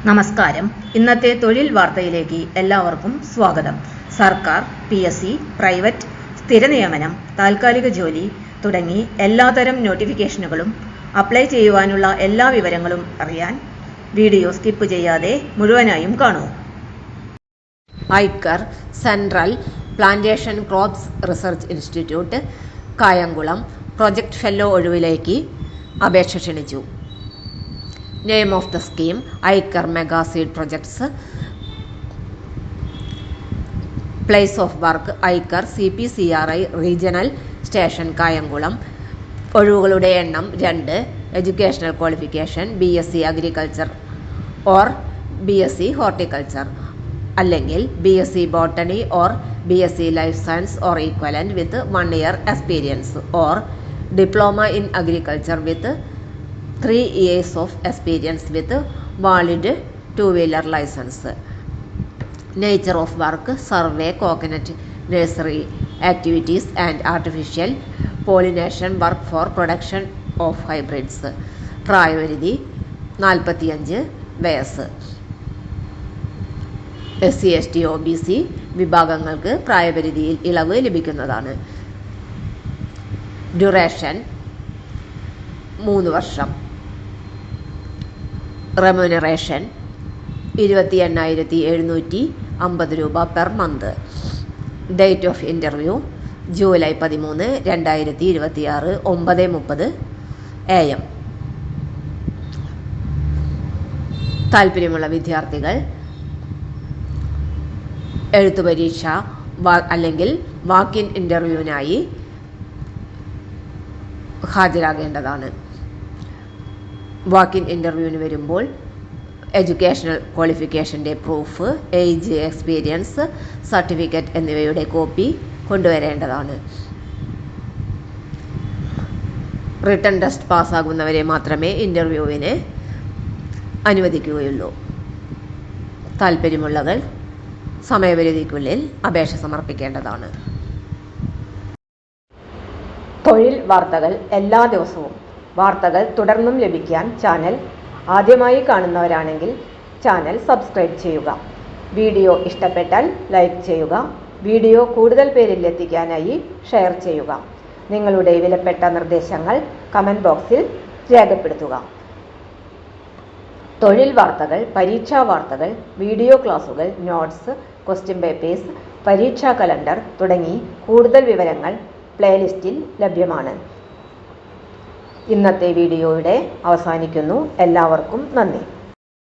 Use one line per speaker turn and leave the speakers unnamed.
നമസ്കാരം. ഇന്നത്തെ തൊഴിൽ വാർത്തയിലേക്ക് എല്ലാവർക്കും സ്വാഗതം. സർക്കാർ, PSC, പ്രൈവറ്റ്, സ്ഥിര നിയമനം, താൽക്കാലിക ജോലി തുടങ്ങി എല്ലാതരം നോട്ടിഫിക്കേഷനുകളും അപ്ലൈ ചെയ്യുവാനുള്ള എല്ലാ വിവരങ്ങളും അറിയാൻ വീഡിയോ സ്കിപ്പ് ചെയ്യാതെ മുഴുവനായും കാണൂ.
ICAR central plantation crops research institute Kayamkulam project fellow ഒഴിവിലേക്ക് അപേക്ഷ ക്ഷണിച്ചു. Name of the scheme ICAR mega seed projects. Place of work ICAR CPCRI regional station Kayamkulam. ഒഴിവുകളുടെ എണ്ണം 2. Educational qualification BSc agriculture or BSc horticulture അല്ലെങ്കിൽ BSc botany or BSc life science or equivalent with 1 year experience or diploma in agriculture with 3 years of experience with valid 2-wheeler license. Nature of work survey, coconut nursery activities and artificial pollination work for production of hybrids. പ്രായപരിധി 45 വയസ്സ്. SC ST OBC വിഭാഗങ്ങൾക്ക് പ്രായപരിധിയിൽ ഇളവ് ലഭിക്കുന്നതാണ്. Duration 3 വർഷം. Remuneration 28,750 രൂപ per month. Date of interview July 13, 2026 9:30 AM. താല്പര്യമുള്ള വിദ്യാർത്ഥികൾ എഴുത്തുപരീക്ഷ അല്ലെങ്കിൽ വാക്ക് ഇൻ ഇൻ്റർവ്യൂവിനായി ഹാജരാകേണ്ടതാണ്. വാക്ക് ഇൻ ഇൻ്റർവ്യൂവിന് വരുമ്പോൾ എഡ്യൂക്കേഷണൽ ക്വാളിഫിക്കേഷൻ്റെ പ്രൂഫ്, ഏജ്, എക്സ്പീരിയൻസ് സർട്ടിഫിക്കറ്റ് എന്നിവയുടെ കോപ്പി കൊണ്ടുവരേണ്ടതാണ്. റിട്ടൺ ടെസ്റ്റ് പാസ്സാകുന്നവരെ മാത്രമേ ഇൻ്റർവ്യൂവിന് അനുവദിക്കുകയുള്ളൂ. താല്പര്യമുള്ളവർ സമയപരിധിക്കുള്ളിൽ അപേക്ഷ സമർപ്പിക്കേണ്ടതാണ്. തൊഴിൽ വാർത്തകൾ എല്ലാ ദിവസവും വാർത്തകൾ തുടർന്നും ലഭിക്കാൻ ചാനൽ ആദ്യമായി കാണുന്നവരാണെങ്കിൽ ചാനൽ സബ്സ്ക്രൈബ് ചെയ്യുക. വീഡിയോ ഇഷ്ടപ്പെട്ടാൽ ലൈക്ക് ചെയ്യുക. വീഡിയോ കൂടുതൽ പേരിൽ എത്തിക്കാനായി ഷെയർ ചെയ്യുക. നിങ്ങളുടെ വിലപ്പെട്ട നിർദ്ദേശങ്ങൾ കമൻറ്റ് ബോക്സിൽ രേഖപ്പെടുത്തുക. തൊഴിൽ വാർത്തകൾ, പരീക്ഷാ വാർത്തകൾ, വീഡിയോ ക്ലാസുകൾ, നോട്ട്സ്, ക്വസ്റ്റ്യൻ പേപ്പേഴ്സ്, പരീക്ഷാ കലണ്ടർ തുടങ്ങി കൂടുതൽ വിവരങ്ങൾ പ്ലേലിസ്റ്റിൽ ലഭ്യമാണ്. ഇന്നത്തെ വീഡിയോയുടെ അവസാനിക്കുന്നു. എല്ലാവർക്കും നന്ദി.